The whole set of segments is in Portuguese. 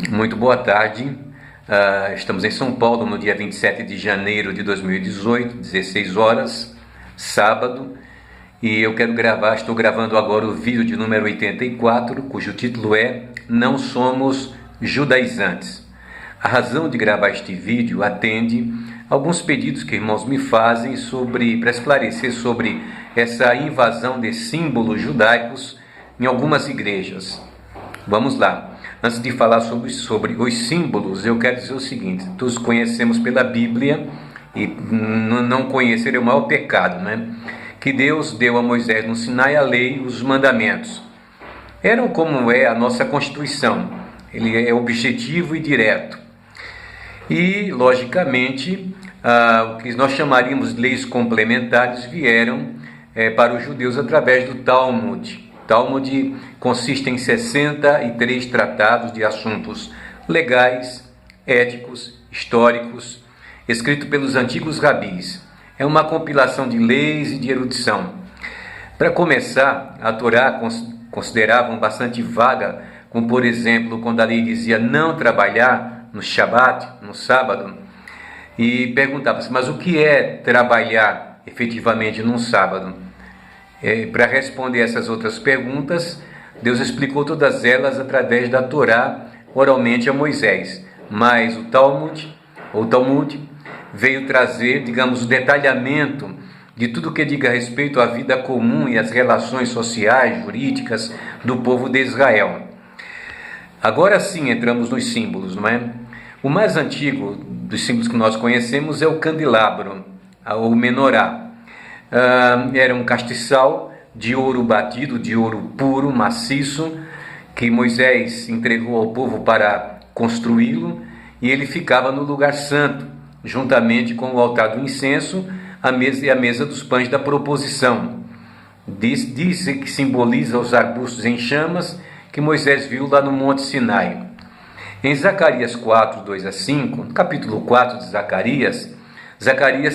Muito boa tarde. Estamos em São Paulo no dia 27 de janeiro de 2018, 16 horas, sábado, e eu quero estou gravando agora o vídeo de número 84, cujo título é Não Somos Judaizantes. A razão de gravar este vídeo atende a alguns pedidos que irmãos me fazem para esclarecer sobre essa invasão de símbolos judaicos em algumas igrejas. Vamos lá. Antes de falar sobre os símbolos, eu quero dizer o seguinte: todos conhecemos pela Bíblia, e não conhecer é o maior pecado, né? Que Deus deu a Moisés no Sinai a lei, os mandamentos. Eram como é a nossa Constituição, ele é objetivo e direto. E, logicamente, o que nós chamaríamos de leis complementares vieram para os judeus através do Talmud. Talmud consiste em 63 tratados de assuntos legais, éticos, históricos, escrito pelos antigos rabis. É uma compilação de leis e de erudição. Para começar, a Torá consideravam bastante vaga, como por exemplo, quando a lei dizia não trabalhar no Shabat, no sábado, e perguntava-se, mas o que é trabalhar efetivamente num sábado? Para responder essas outras perguntas, Deus explicou todas elas através da Torá, oralmente a Moisés. Mas o Talmud veio trazer, digamos, o detalhamento de tudo que diga respeito à vida comum e às relações sociais, jurídicas do povo de Israel. Agora sim entramos nos símbolos, não é? O mais antigo dos símbolos que nós conhecemos é o candelabro, ou menorá. Era um castiçal de ouro batido, de ouro puro, maciço, que Moisés entregou ao povo para construí-lo, e ele ficava no lugar santo, juntamente com o altar do incenso, a mesa dos pães da proposição. Diz que simboliza os arbustos em chamas que Moisés viu lá no Monte Sinai. Em Zacarias 4, 2 a 5, no capítulo 4 de Zacarias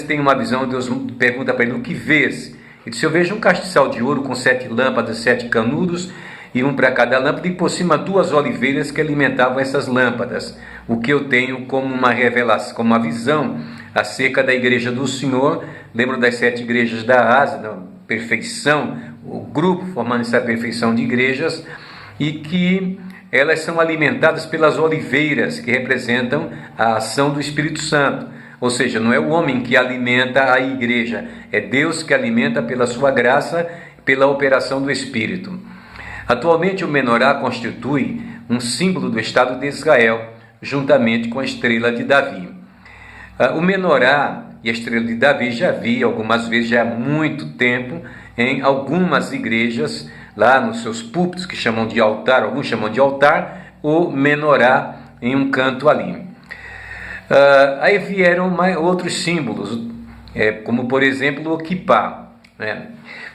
tem uma visão. Deus pergunta para ele: o que vês? Ele disse: eu vejo um castiçal de ouro com 7 lâmpadas, 7 canudos, e um para cada lâmpada, e por cima 2 oliveiras que alimentavam essas lâmpadas. O que eu tenho como uma revelação, como uma visão acerca da igreja do Senhor. Lembro das 7 igrejas da Ásia, da perfeição, o grupo formando essa perfeição de igrejas, e que elas são alimentadas pelas oliveiras, que representam a ação do Espírito Santo. Ou seja, não é o homem que alimenta a igreja, é Deus que alimenta pela sua graça, pela operação do Espírito. Atualmente o menorá constitui um símbolo do Estado de Israel, juntamente com a estrela de Davi. O menorá e a estrela de Davi já vi algumas vezes, já há muito tempo, em algumas igrejas, lá nos seus púlpitos, que chamam de altar, alguns chamam de altar, o menorá em um canto ali. Aí vieram outros símbolos, como por exemplo o quipá.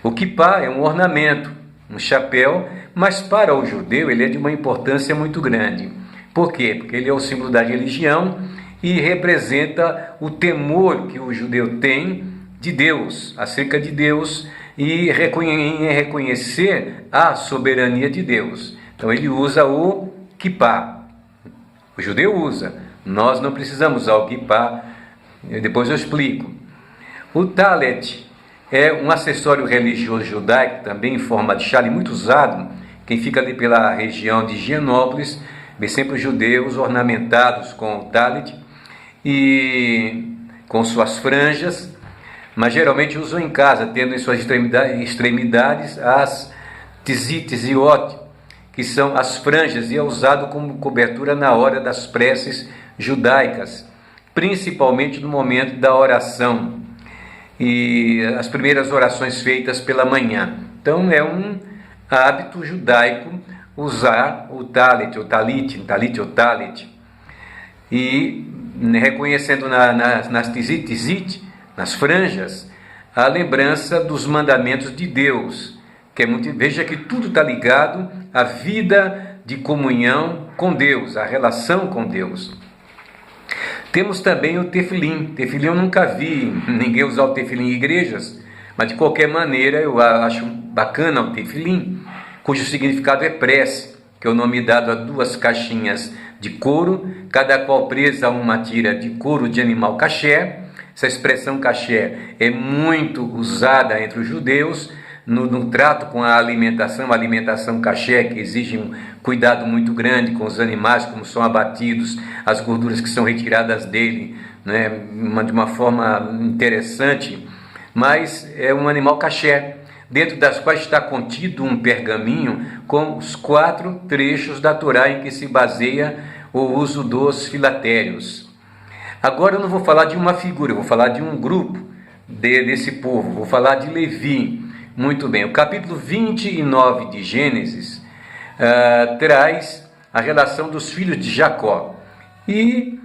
O quipá é um ornamento, um chapéu, mas para o judeu ele é de uma importância muito grande. Por quê? Porque ele é o símbolo da religião e representa o temor que o judeu tem de Deus, acerca de Deus, e reconhecer a soberania de Deus. Então ele usa o quipá. O judeu usa. Nós não precisamos usar o quipá. Depois eu explico. O talet é um acessório religioso judaico, também em forma de chale, muito usado. Quem fica ali pela região de Higienópolis vê sempre os judeus ornamentados com o talet e com suas franjas, mas geralmente usam em casa, tendo em suas extremidades as tzitzit, que são as franjas, e é usado como cobertura na hora das preces judaicas, principalmente no momento da oração e as primeiras orações feitas pela manhã. Então é um hábito judaico usar o talit, o talit, e reconhecendo nas tzitzit, nas franjas, a lembrança dos mandamentos de Deus, que é muito. Veja que tudo está ligado à vida de comunhão com Deus, à relação com Deus. Temos também o tefilim. Tefilim eu nunca vi ninguém usar o tefilim em igrejas, mas de qualquer maneira eu acho bacana o tefilim, cujo significado é prece. que é o nome dado a 2 caixinhas de couro, cada qual presa a uma tira de couro de animal caché. Essa expressão caché é muito usada entre os judeus no trato com a alimentação caché, que exige um cuidado muito grande com os animais, como são abatidos, as gorduras que são retiradas dele, né, de uma forma interessante, mas é um animal caché, dentro das quais está contido um pergaminho com os 4 trechos da Torá em que se baseia o uso dos filatérios. Agora eu não vou falar de uma figura, eu vou falar de um grupo desse povo, vou falar de Levi. Muito bem, o capítulo 29 de Gênesis traz a relação dos filhos de Jacó. E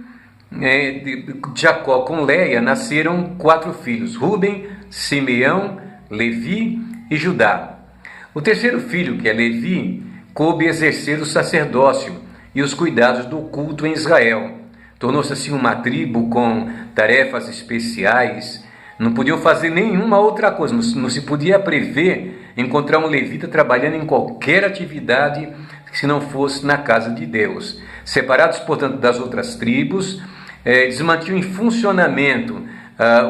de Jacó com Leia nasceram 4 filhos, Rúben, Simeão, Levi e Judá. O terceiro filho, que é Levi, coube exercer o sacerdócio e os cuidados do culto em Israel. Tornou-se assim uma tribo com tarefas especiais. Não podiam fazer nenhuma outra coisa, não se podia prever encontrar um levita trabalhando em qualquer atividade se não fosse na casa de Deus. Separados, portanto, das outras tribos, eles mantinham em funcionamento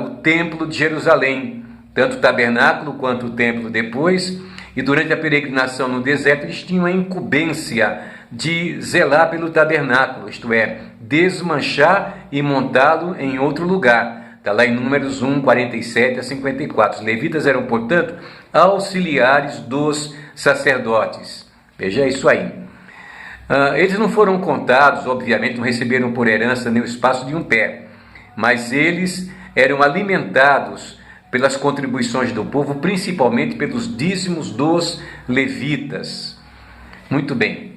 o templo de Jerusalém, tanto o tabernáculo quanto o templo depois, e durante a peregrinação no deserto eles tinham a incumbência de zelar pelo tabernáculo, isto é, desmanchar e montá-lo em outro lugar. Está lá em Números 1, 47 a 54. Os levitas eram, portanto, auxiliares dos sacerdotes. Veja isso aí. Eles não foram contados, obviamente, não receberam por herança nem o espaço de um pé, mas eles eram alimentados pelas contribuições do povo, principalmente pelos dízimos dos levitas. Muito bem.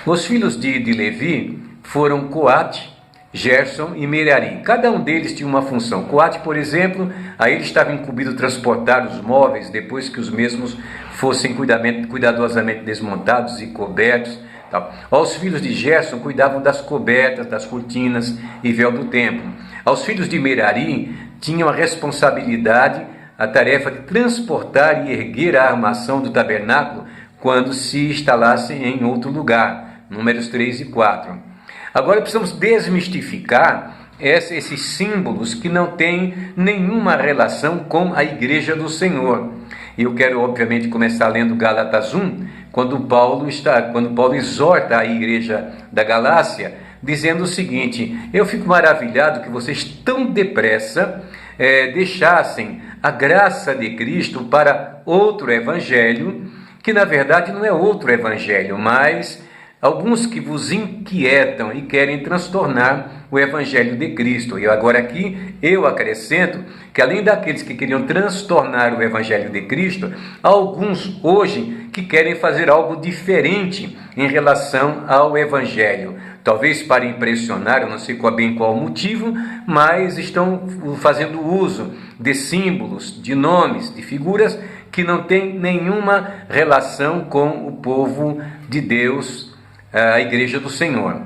Os filhos de Levi foram Coate, Gerson e Merari. Cada um deles tinha uma função. Coate, por exemplo, a ele estava incumbido transportar os móveis depois que os mesmos fossem cuidadosamente desmontados e cobertos. Tal. Aos filhos de Gerson cuidavam das cobertas, das cortinas e véu do templo. Aos filhos de Merari tinham a responsabilidade, a tarefa de transportar e erguer a armação do tabernáculo quando se instalassem em outro lugar. Números 3 e 4. Agora precisamos desmistificar esses símbolos que não têm nenhuma relação com a igreja do Senhor. E eu quero, obviamente, começar lendo Gálatas 1, quando Paulo exorta a igreja da Galácia, dizendo o seguinte: eu fico maravilhado que vocês tão depressa deixassem a graça de Cristo para outro evangelho, que na verdade não é outro evangelho, mas alguns que vos inquietam e querem transtornar o evangelho de Cristo. E agora aqui eu acrescento que além daqueles que queriam transtornar o evangelho de Cristo, há alguns hoje que querem fazer algo diferente em relação ao evangelho. Talvez para impressionar, eu não sei bem qual o motivo, mas estão fazendo uso de símbolos, de nomes, de figuras que não têm nenhuma relação com o povo de Deus, a igreja do Senhor.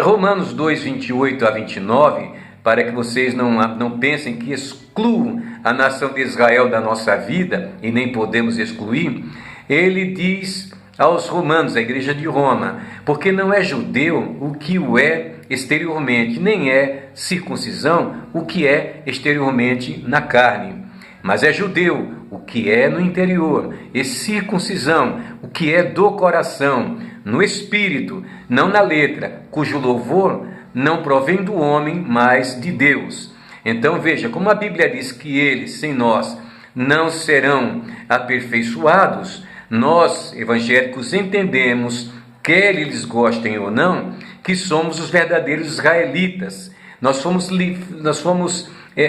Romanos 2, 28 a 29, para que vocês não pensem que excluam a nação de Israel da nossa vida, e nem podemos excluir, ele diz aos romanos, a igreja de Roma: porque não é judeu o que o é exteriormente, nem é circuncisão o que é exteriormente na carne, mas é judeu o que é no interior, e circuncisão o que é do coração, no espírito, não na letra, cujo louvor não provém do homem, mas de Deus. Então veja, como a Bíblia diz que eles, sem nós, não serão aperfeiçoados, nós, evangélicos, entendemos, quer eles gostem ou não, que somos os verdadeiros israelitas. Nós fomos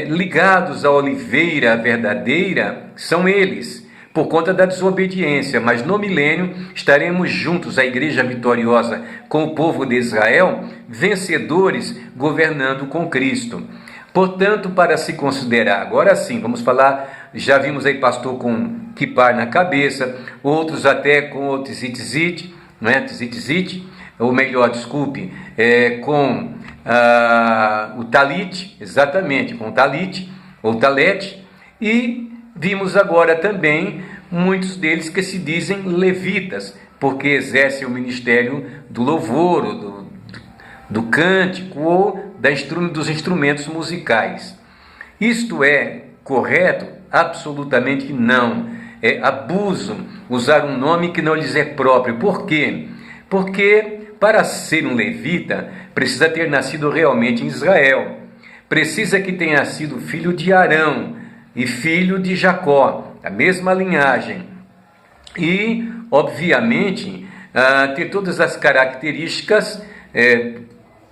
ligados à oliveira verdadeira, são eles, por conta da desobediência, mas no milênio estaremos juntos, a igreja vitoriosa, com o povo de Israel, vencedores, governando com Cristo. Portanto, para se considerar, agora sim, vamos falar, já vimos aí pastor com kipar na cabeça, outros até com o tzitzit, não é? Tzitzit, ou melhor, desculpe, com o talit, exatamente, com o talit, ou talete, e vimos agora também muitos deles que se dizem levitas, porque exercem o ministério do louvor, do cântico ou dos instrumentos musicais. Isto é correto? Absolutamente não. É abuso usar um nome que não lhes é próprio. Por quê? Porque para ser um levita precisa ter nascido realmente em Israel. Precisa que tenha sido filho de Arão e filho de Jacó, a mesma linhagem. E, obviamente, ter todas as características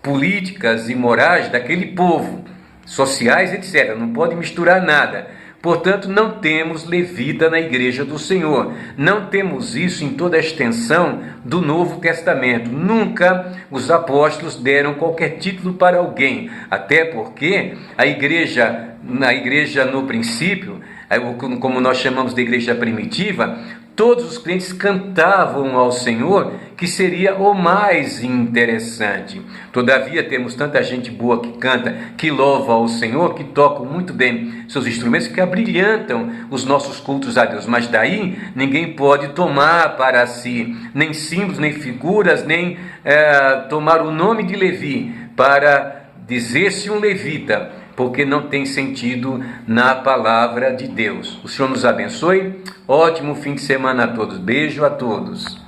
políticas e morais daquele povo, sociais, etc. Não pode misturar nada. Portanto, não temos levita na igreja do Senhor. Não temos isso em toda a extensão do Novo Testamento. Nunca os apóstolos deram qualquer título para alguém. Até porque na igreja no princípio, como nós chamamos de igreja primitiva, todos os crentes cantavam ao Senhor, que seria o mais interessante. Todavia, temos tanta gente boa que canta, que louva ao Senhor, que tocam muito bem seus instrumentos, que abrilhantam os nossos cultos a Deus. Mas daí, ninguém pode tomar para si, nem símbolos, nem figuras, nem tomar o nome de Levi, para dizer-se um levita, porque não tem sentido na palavra de Deus. O Senhor nos abençoe. Ótimo fim de semana a todos. Beijo a todos.